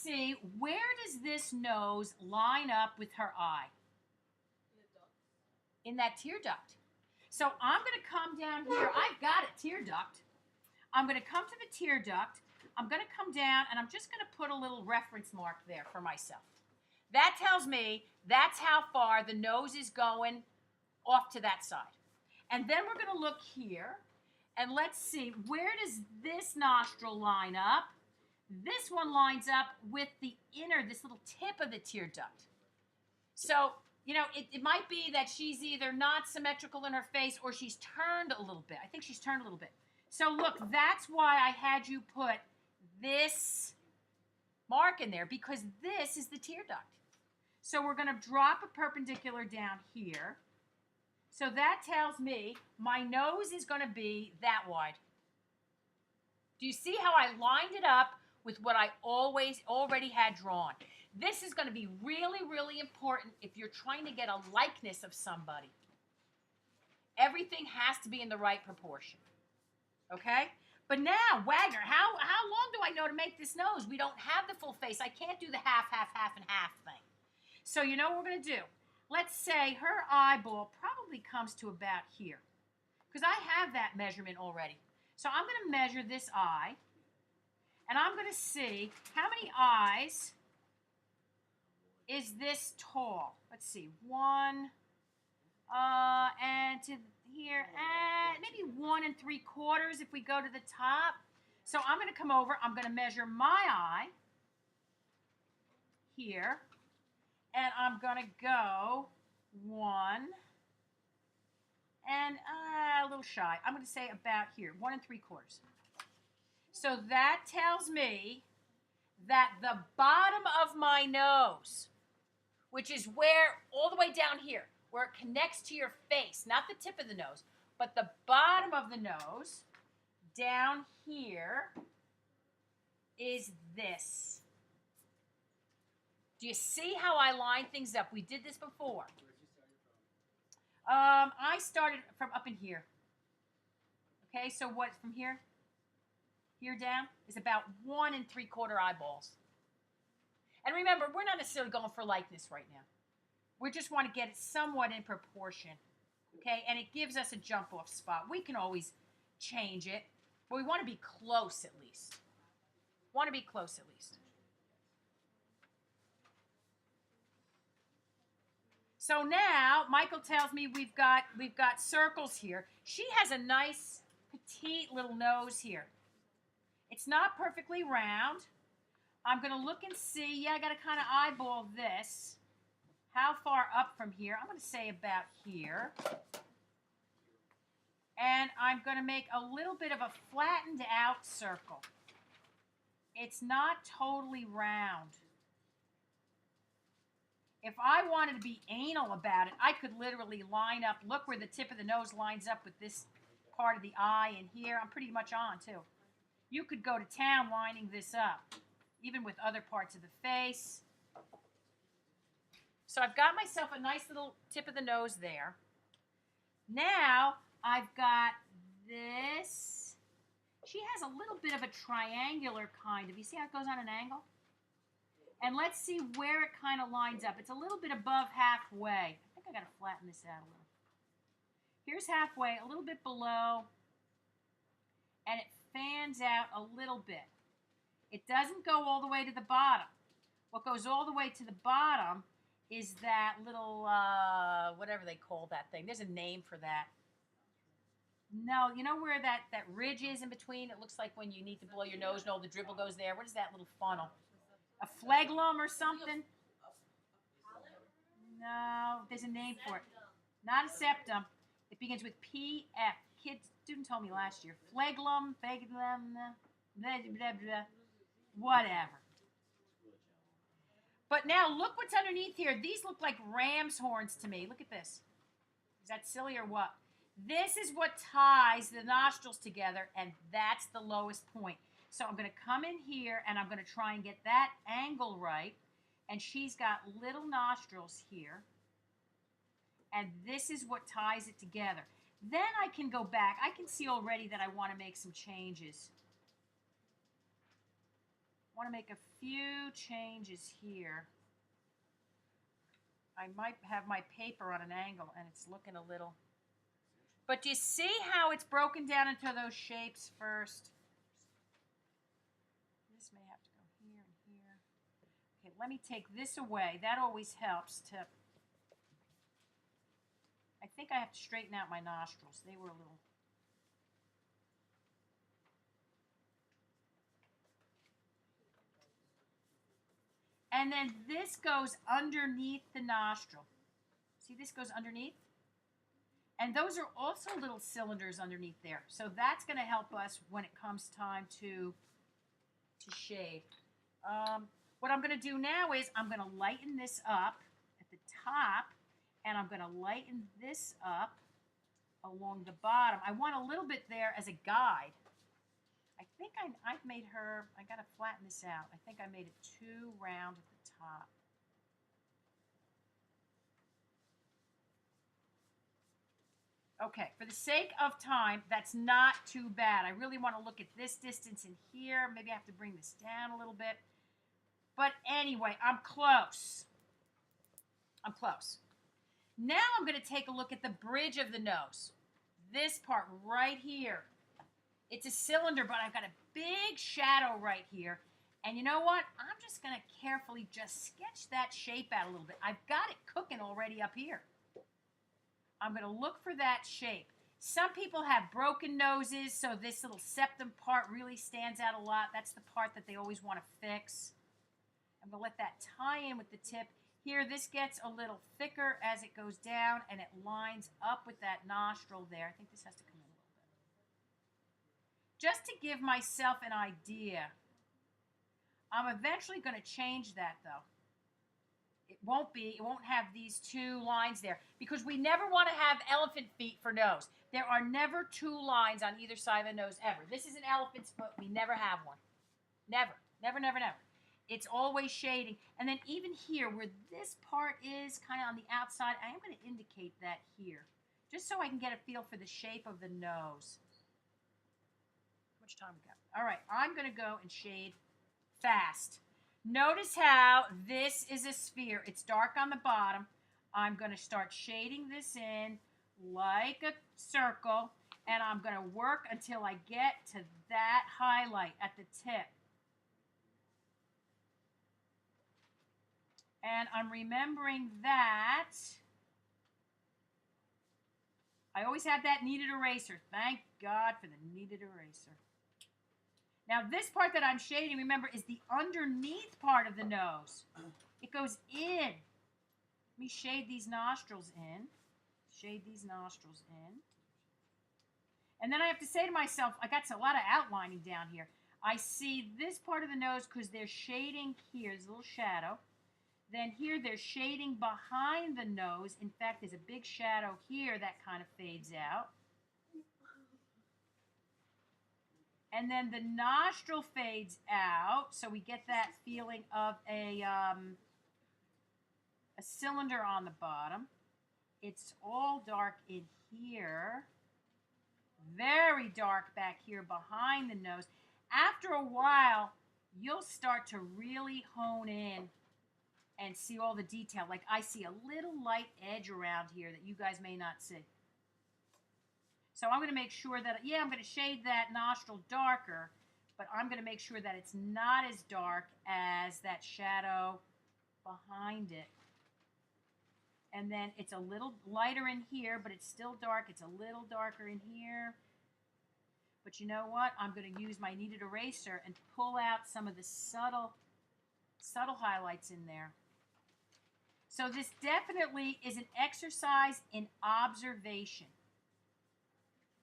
see, where does this nose line up with her eye? In that tear duct. So I'm going to come down here. I've got a tear duct. I'm going to come to the tear duct. I'm going to come down, and I'm just going to put a little reference mark there for myself. That tells me that's how far the nose is going off to that side. And then we're going to look here, and let's see, where does this nostril line up? This one lines up with the inner, this little tip of the tear duct. So, you know, it might be that she's either not symmetrical in her face or she's turned a little bit. I think she's turned a little bit. So look, that's why I had you put this mark in there, because this is the tear duct. So we're going to drop a perpendicular down here. So that tells me my nose is going to be that wide. Do you see how I lined it up with what I already had drawn? This is going to be really, really important if you're trying to get a likeness of somebody. Everything has to be in the right proportion. Okay? But now, Wagner, how long do I know to make this nose? We don't have the full face. I can't do the half, half, half, and half thing. So you know what we're going to do? Let's say her eyeball probably comes to about here, because I have that measurement already. So I'm going to measure this eye, and I'm going to see how many eyes is this tall. Let's see, 1, and to here, and maybe 1 3/4 if we go to the top. So I'm going to come over, I'm going to measure my eye here, and I'm going to go 1, and a little shy. I'm going to say about here, 1 3/4. So that tells me that the bottom of my nose, which is where, all the way down here, where it connects to your face, not the tip of the nose, but the bottom of the nose, down here, is this. Do you see how I line things up? We did this before. I started from up in here. Okay, so what, from here? Here down is about 1 3/4 eyeballs. And remember, we're not necessarily going for likeness right now. We just want to get it somewhat in proportion. Okay, and it gives us a jump-off spot. We can always change it, but we want to be close at least. Want to be close at least. So now Michael tells me we've got circles here. She has a nice petite little nose here. It's not perfectly round. I'm going to look and see. Yeah, I got to kind of eyeball this. How far up from here? I'm going to say about here. And I'm going to make a little bit of a flattened out circle. It's not totally round. If I wanted to be anal about it, I could literally line up. Look where the tip of the nose lines up with this part of the eye and here. I'm pretty much on, too. You could go to town lining this up, even with other parts of the face. So I've got myself a nice little tip of the nose there. Now I've got this. She has a little bit of a triangular kind of. You see how it goes on an angle? And let's see where it kind of lines up. It's a little bit above halfway. I think I got to flatten this out a little. Here's halfway, a little bit below. And it fans out a little bit. It doesn't go all the way to the bottom. What goes all the way to the bottom is that little, whatever they call that thing. There's a name for that. No, you know where that ridge is in between? It looks like when you need to blow your nose and all the dribble goes there. What is that little funnel? A phlegm or something? No, there's a name for it. Not a septum. It begins with P-F. Student told me last year. Phlegm, whatever. But now look what's underneath here. These look like ram's horns to me. Look at this. Is that silly or what? This is what ties the nostrils together, and that's the lowest point. So I'm going to come in here, and I'm going to try and get that angle right. And she's got little nostrils here. And this is what ties it together. Then I can go back. I can see already that I want to make some changes. want to make a few changes here. I might have my paper on an angle and it's looking a little. But do you see how it's broken down into those shapes first? This may have to go here and here. Okay, let me take this away. That always helps to... I think I have to straighten out my nostrils. They were a little... And then this goes underneath the nostril. See, this goes underneath? And those are also little cylinders underneath there. So that's going to help us when it comes time to shave. What I'm going to do now is I'm going to lighten this up at the top, and I'm going to lighten this up along the bottom. I want a little bit there as a guide. I think I've made her, I got to flatten this out. I think I made it too round at the top. Okay, for the sake of time, that's not too bad. I really want to look at this distance in here. Maybe I have to bring this down a little bit. But anyway, I'm close. I'm close. Now I'm going to take a look at the bridge of the nose. This part right here. It's a cylinder, but I've got a big shadow right here. And you know what? I'm just going to carefully just sketch that shape out a little bit. I've got it cooking already up here. I'm going to look for that shape. Some people have broken noses, so this little septum part really stands out a lot. That's the part that they always want to fix. I'm going to let that tie in with the tip. Here, this gets a little thicker as it goes down, and it lines up with that nostril there. I think this has to come in a little bit. Just to give myself an idea, I'm eventually going to change that, though. It won't have these two lines there, because we never want to have elephant feet for nose. There are never two lines on either side of the nose, ever. This is an elephant's foot. We never have one. Never. Never, never, never. It's always shading. And then even here, where this part is kind of on the outside, I am going to indicate that here, just so I can get a feel for the shape of the nose. How much time we got? All right, I'm going to go and shade fast. Notice how this is a sphere. It's dark on the bottom. I'm going to start shading this in like a circle, and I'm going to work until I get to that highlight at the tip. And I'm remembering that I always have that kneaded eraser. Thank God for the kneaded eraser. Now, this part that I'm shading, remember, is the underneath part of the nose. It goes in. Let me shade these nostrils in. Shade these nostrils in. And then I have to say to myself, I got a lot of outlining down here. I see this part of the nose because they're shading here. There's a little shadow. Then here they're shading behind the nose. In fact, there's a big shadow here that kind of fades out. And then the nostril fades out, so we get that feeling of a cylinder on the bottom. It's all dark in here. Very dark back here behind the nose. After a while, you'll start to really hone in and see all the detail. Like I see a little light edge around here that you guys may not see. So I'm going to make sure that, yeah, I'm going to shade that nostril darker, but I'm going to make sure that it's not as dark as that shadow behind it. And then it's a little lighter in here, but it's still dark. It's a little darker in here. But you know what? I'm going to use my kneaded eraser and pull out some of the subtle highlights in there. So this definitely is an exercise in observation.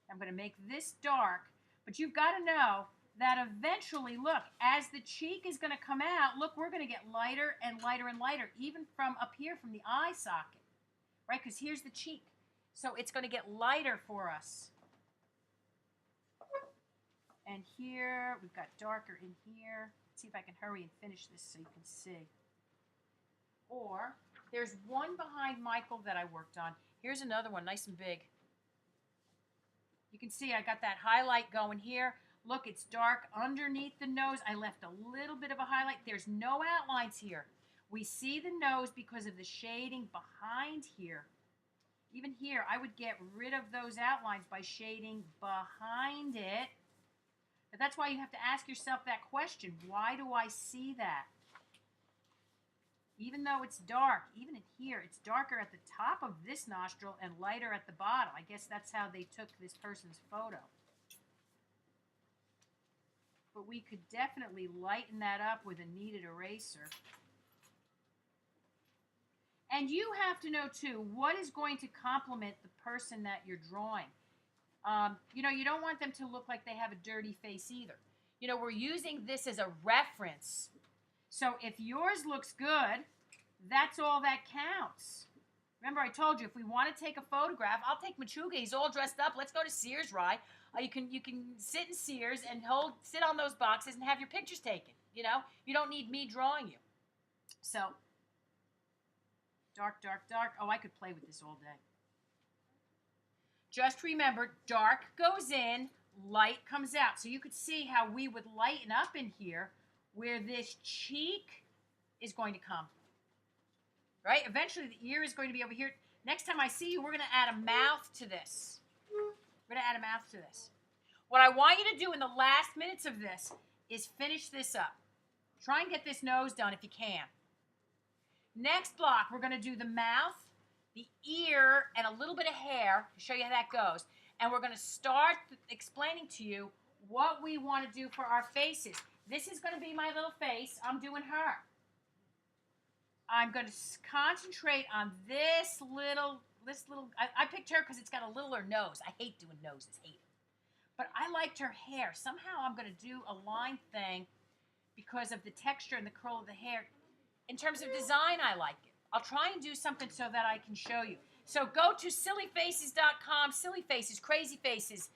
I'm going to make this dark, but you've got to know that eventually, look, as the cheek is going to come out, look, we're going to get lighter and lighter and lighter, even from up here from the eye socket, right? Because here's the cheek. So it's going to get lighter for us. And here, we've got darker in here. Let's see if I can hurry and finish this so you can see. Or there's one behind Michael that I worked on. Here's another one, nice and big. You can see I got that highlight going here. Look, it's dark underneath the nose. I left a little bit of a highlight. There's no outlines here. We see the nose because of the shading behind here. Even here, I would get rid of those outlines by shading behind it. But that's why you have to ask yourself that question. Why do I see that? Even though it's dark, even in here, it's darker at the top of this nostril and lighter at the bottom. I guess that's how they took this person's photo. But we could definitely lighten that up with a kneaded eraser. And you have to know, too, what is going to complement the person that you're drawing. You know, you don't want them to look like they have a dirty face either. You know, we're using this as a reference. So if yours looks good, that's all that counts. Remember, I told you, if we want to take a photograph, I'll take Machuga. He's all dressed up. Let's go to Sears, Rye. You can sit in Sears and sit on those boxes and have your pictures taken. You know, you don't need me drawing you. So, dark, dark, dark. Oh, I could play with this all day. Just remember, dark goes in, light comes out. So you could see how we would lighten up in here where this cheek is going to come. Right? Eventually, the ear is going to be over here. Next time I see you, we're going to add a mouth to this. We're going to add a mouth to this. What I want you to do in the last minutes of this is finish this up. Try and get this nose done if you can. Next block, we're going to do the mouth, the ear, and a little bit of hair to show you how that goes. And we're going to start explaining to you what we want to do for our faces. This is going to be my little face. I'm doing her. I'm going to concentrate on this little, I picked her because it's got a littler nose. I hate doing noses, hate it. But I liked her hair. Somehow I'm going to do a line thing because of the texture and the curl of the hair. In terms of design, I like it. I'll try and do something so that I can show you. So go to sillyfaces.com, silly faces, crazy faces.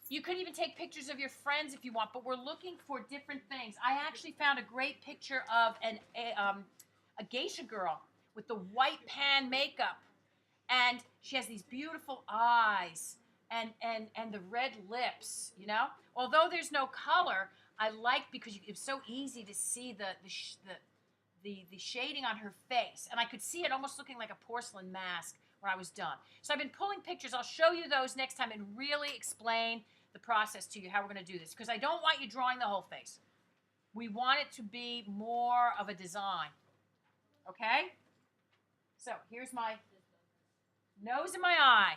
You could even take pictures of your friends if you want, but we're looking for different things. I actually found a great picture of a geisha girl with the white pan makeup, and she has these beautiful eyes and the red lips, you know? Although there's no color, I like because it's so easy to see the shading on her face, and I could see it almost looking like a porcelain mask when I was done. So I've been pulling pictures. I'll show you those next time and really explain the process to you, how we're going to do this, because I don't want you drawing the whole face. We want it to be more of a design. Okay? So here's my nose and my eye.